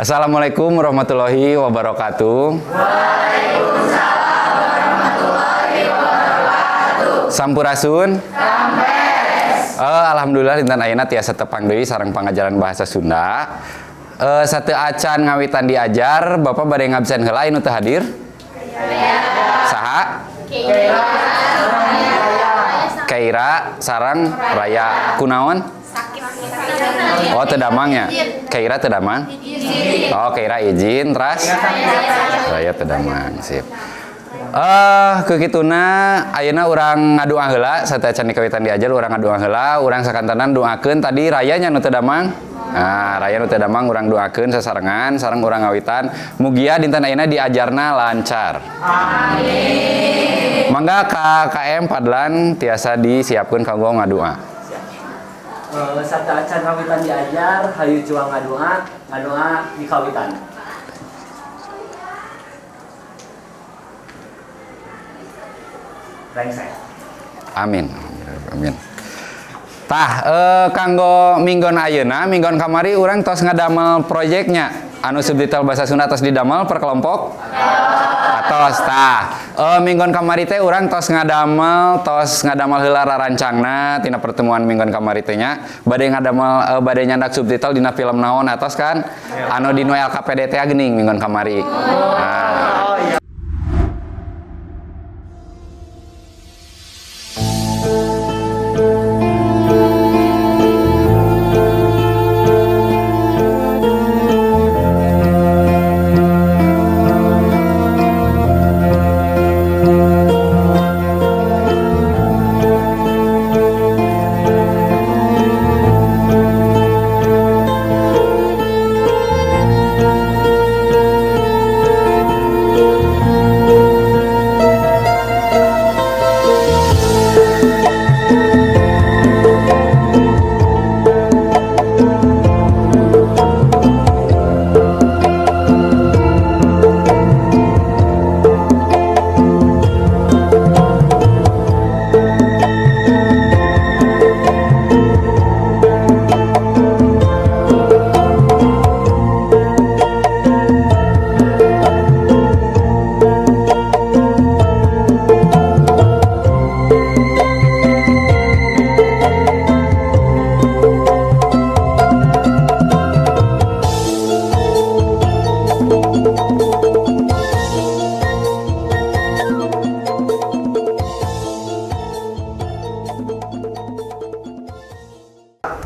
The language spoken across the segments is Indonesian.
Assalamualaikum warahmatullahi wabarakatuh. Waalaikumsalam warahmatullahi wabarakatuh. Sampurasun. Sampes. Alhamdulillah dinten ayeuna tiasa tepang deui sareng pangajaran bahasa Sunda. Satu acan ngawitan diajar, Bapak bade ngabsen heula anu teu hadir? Saha? Keira sareng Raya. Kunaon? Oh, teu damangnya. Keira teu damang? Oh, Keira izin, teras? Raya teu damang, sip. Kekituna ayeuna urang ngadoa heula, sateacan dikawitan diajar urang ngadoa heula, urang sakantanan doakeun tadi rayanya nu teu damang. Nah, raya nu teu damang urang doakeun sasarengan sareng urang ngawitan mugia dinten ayeuna diajarna lancar. Amin. Mangga KKM Padlan tiasa disiapkeun kanggo ngadoa. Sateacan kawitan diajar hayu cuang ngadoa di kawitan. Amin. Amin. Tah, kanggo minggon ayeuna, minggon kamari urang tos ngadamel proyeknya. Anu subtitle bahasa Sunda tos didamel per kelompok? Atos tah. Minggon kamari teh urang tos ngadamel heula rarancangna tina pertemuan minggon kamari teh nya. Bade ngadamel bade nyandak subtitle dina film naon atos kan? Anu di LKPD teh geuning minggon kamari. Nah.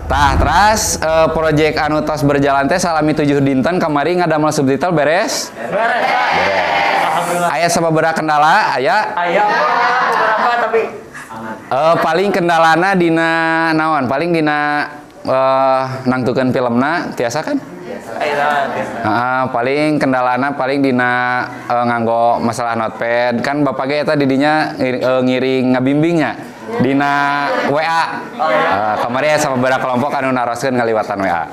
Tah, teras proyek anu tos berjalan teh salami 7 dinten kamari ngadamel subtitle beres? Beres. Aya sababaraha kendala? Aya Berapa tapi paling kendalana dina naon? Paling dina nangtukeun filmna tiasa kan? Paling kendalana paling dina nganggo masalah notepad kan Bapak ge eta didinya ngiring ngabimbingnya dina WA. Kamari sama beberapa kelompok anu naroskeun ngaliwatan WA.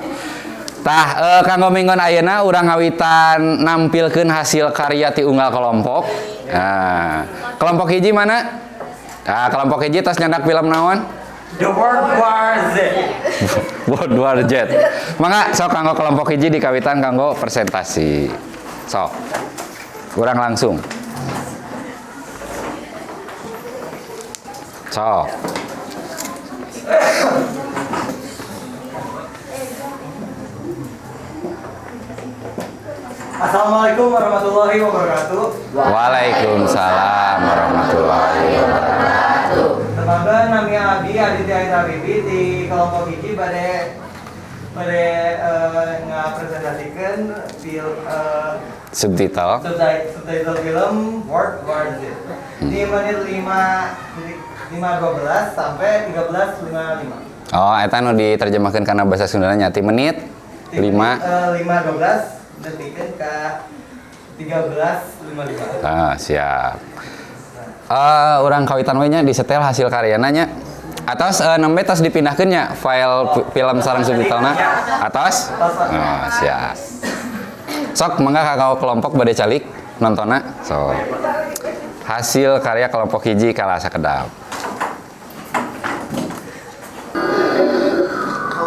Tah, kanggo minggon ayeuna urang ngawitan nampilkeun hasil karya ti unggal kelompok. Kelompok hiji mana? Kelompok hiji tos nyandak film naon? The World War Z. World War Z. Mangga sok kanggo kelompok hiji dikawitan kanggo presentasi. Sok. Urang langsung. Sok. Assalamualaikum warahmatullahi wabarakatuh. Waalaikumsalam warahmatullahi wabarakatuh. Teman-teman, nami Abi Aditya Ita Bibi di kelompok hiji bade ngapresentasikan Subtitle. subtitle film World War Z. Di menit 5.12 sampai 13.55. Oh, eta nu diterjemahkeun kana bahasa Sundana nya ti menit 5 5.12 detikin ke 13.55. Siap. Urang kawitan we nya disetel hasil karyana nya. Atas nembe tos dipindahkeun nya file film sareng subtitlena. Atas? Siap. Sok mangga ka kelompok bade calik nontonna. So. Hasil karya kelompok hiji kalah sakedap.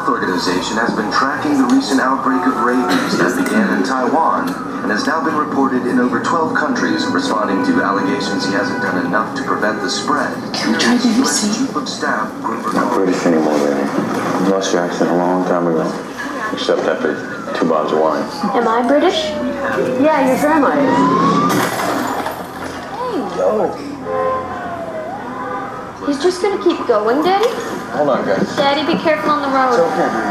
Health Organization has been tracking the recent outbreak of rabies that began in Taiwan and has now been reported in over 12 countries, responding to allegations he hasn't done enough to prevent the spread. Can we try US BBC? Chief of Staff, Grover Not British anymore, baby. Lost your accent a long time ago. Except after 2 bottles of wine. Am I British? Yeah, your grandma is. Yo! He's just gonna keep going, Daddy? Hold on, guys. Daddy, be careful on the road. It's okay, baby.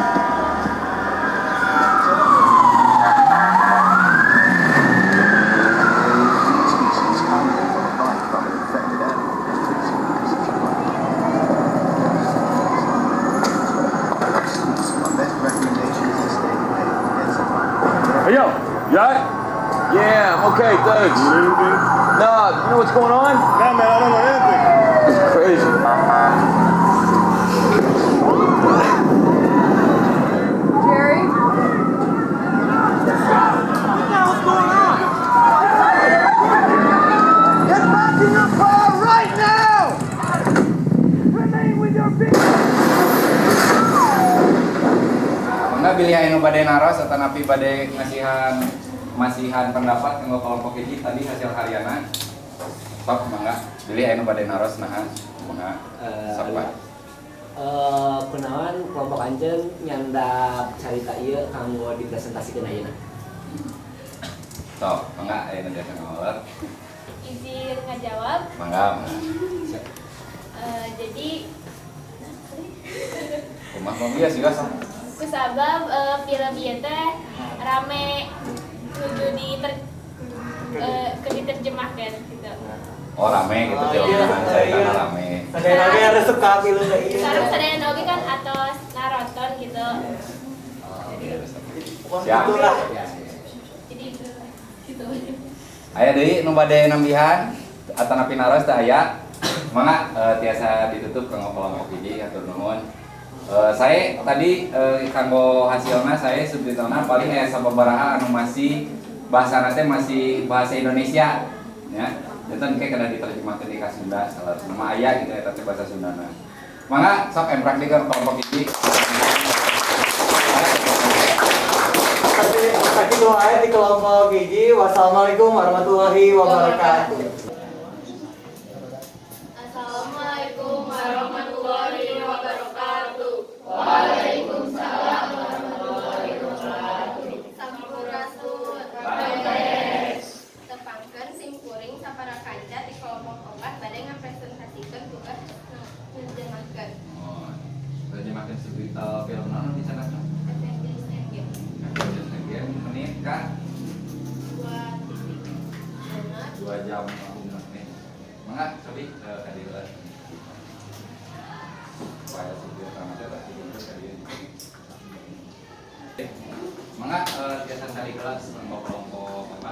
Hey, yo! You alright? Yeah, I'm okay, thanks. Nah, you know what's going on? Nah, man, I don't know anything. It's crazy. Jerry? Get back in your car right now! Remain with your feet! Mangga bilih anu bade naros atau napi bade masihan pendapat kanggo kelompok hiji tadi hasil hariana. Sok mangga bilih anu bade naros nahan mangga sapa. Kunaon kelompok anjeun nyandak carita ieu kanggo dipresentasikan ayeuna. Sok mangga aya nu jasa ngawur. Izin ngajawab. Mangga. Jadi Kumaha mah biasa juga sok. kusabab film ieu teh rame kudu diterjemahkan gitu. Oh rame gitu filmnya ceritanya rame. Sadaya lagi harus suka film kayak ini. Sekarang sadaya oge kan atos naraton gitu. Siap. Itulah. Jadi gitu. Aya deui nu bade nambihan atanapi naros teh aya. Mangga tiasa ditutup kanggo kelompok hiji atur nuhun. Saya tadi kanggo hasilna saya subtitlena paling aya sababaraha anu masih bahasa teh masih bahasa Indonesia ya. Jantan kayak kena diterjemahkeun di ka Sunda salah nama aya gitu eta teh bahasa Sundana. Mangga sok empraktikkeun kelompok hiji. Kasih doa ayat di kelompok hiji. Wassalamualaikum warahmatullahi wabarakatuh. Assalamualaikum warahmatullahi wabarakatuh. Waalaikumsalam warahmatullahi wabarakatuh. Sampurasun. Tepangkeun simkuring sapara kanca di kelompok opat bade ngapresentasikeun tugas nerjemahkeun. Oh, terjemahkeun subtitle film naon di sana? Avengers Endgame. Menit kah? 2 jam 15 menit. Mangga cobi tadi lah. Supaya supir tamatnya tak tidur tadi. Mangga biasa tadi kelas kelompok apa?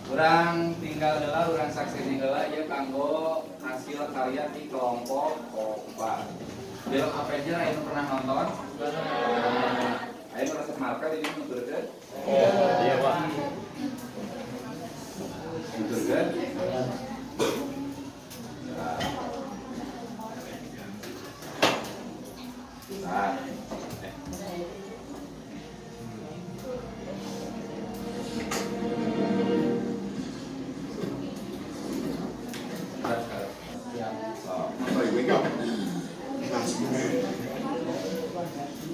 Urang tinggal heula, urang saksi heula ieu kanggo hasil karya di kelompok opat. Film Avenger anu pernah nonton? Ayo resep marker ini nuturkeun. Iya, Pak. Nuturkeun. Nah.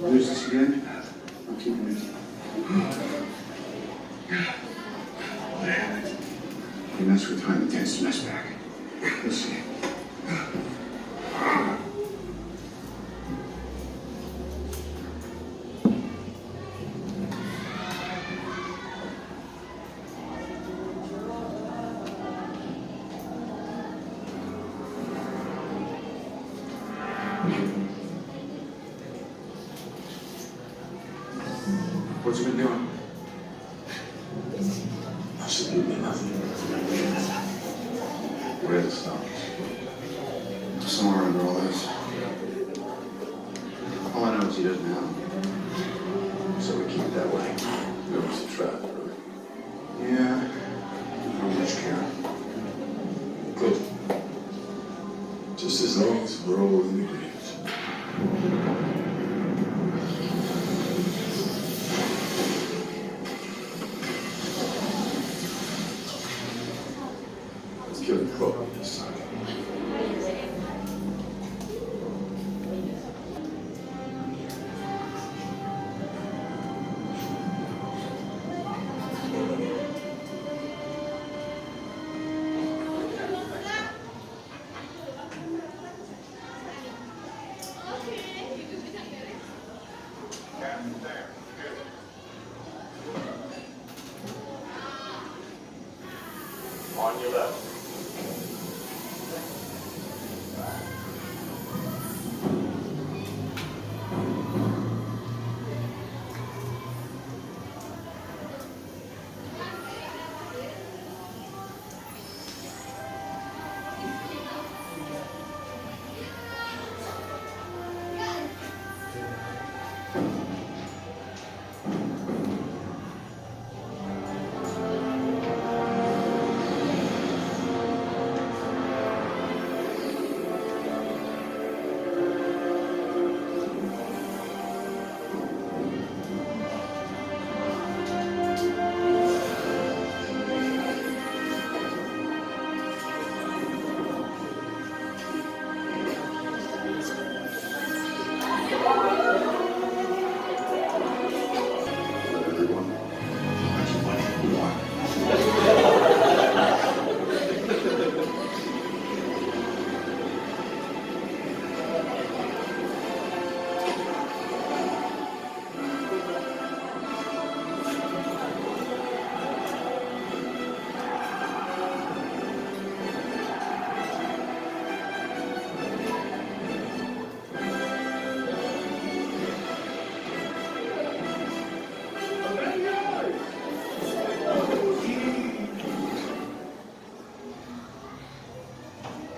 Lose this again? I'll keep it. You mess with time, it tends to mess back. You'll see. What's he been doing? Absolutely nothing. Where are the stones? Somewhere under all this. All I know is he doesn't have them. So we keep it that way. No, it's a trap, really. Yeah. How much care? Good. Just as long as we're all in agreement.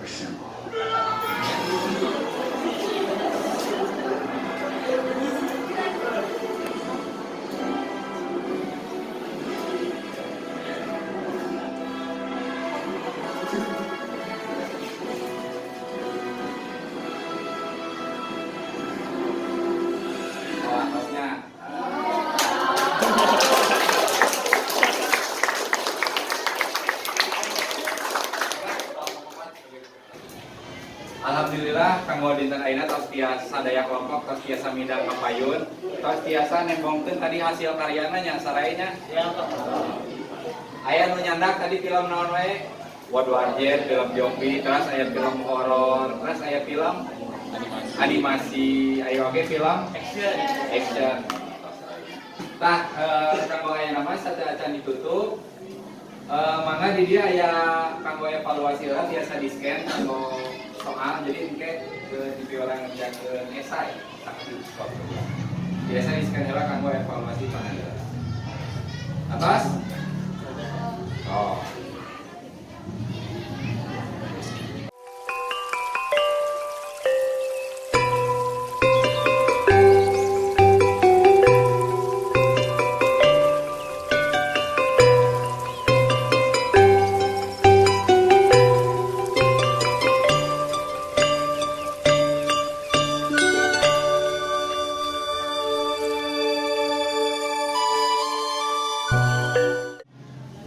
Action. Oh, atasnya. Alhamdulillah kanggo dinten ayeuna tos tiasa daya kelompok, tos tiasa midang kapayun, tos tiasa nembongkeun tadi hasil karyana nya sarayana. Aya nu nyandak tadi film naon wae? Waduh anjir, film zombie, terus aya film horor, terus aya film animasi, aya oge film action. Tah kanggo ayeuna mah sateacan ditutup. Mangga di dia aya kanggo evaluasi lah biasa di-scan kanggo soal, jadi engke ke TV orang ngerjakeun esai sakti skop. Biasa di-scan heula kanggo evaluasi pangadeura. Atas? Oh.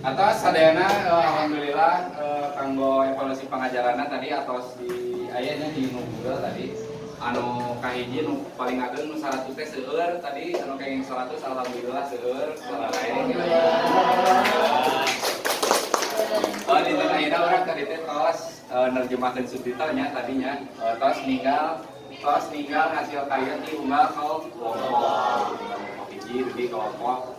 Atas sadayana alhamdulillah kanggo evaluasi pangajaranna tadi atos di aya di Google tadi anu kahiji nu paling ageng nu 100 teh seueur tadi anu kenging 100 alhamdulillah seueur sararae dinten ayeuna urang tadi teh tos nerjemahkeun subtitlenya tadinya tos ninggal hasil karya di unggal kelompok hiji di kelompok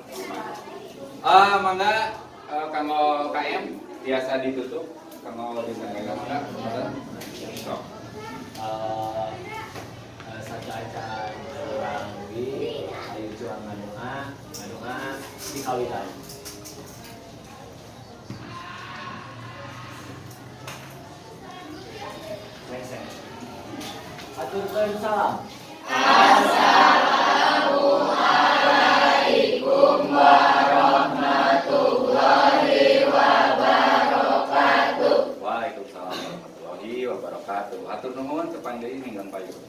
mangga kanggo KM biasa ditutup kanggo dinten ayeuna mangga sok Saca-acan urang di ayu juang ngadunga di kawitan. Aturkeun salam. Waalaikumsalam warahmatullahi wabarakatuh. Atur nuhun kepanggih minggang payung.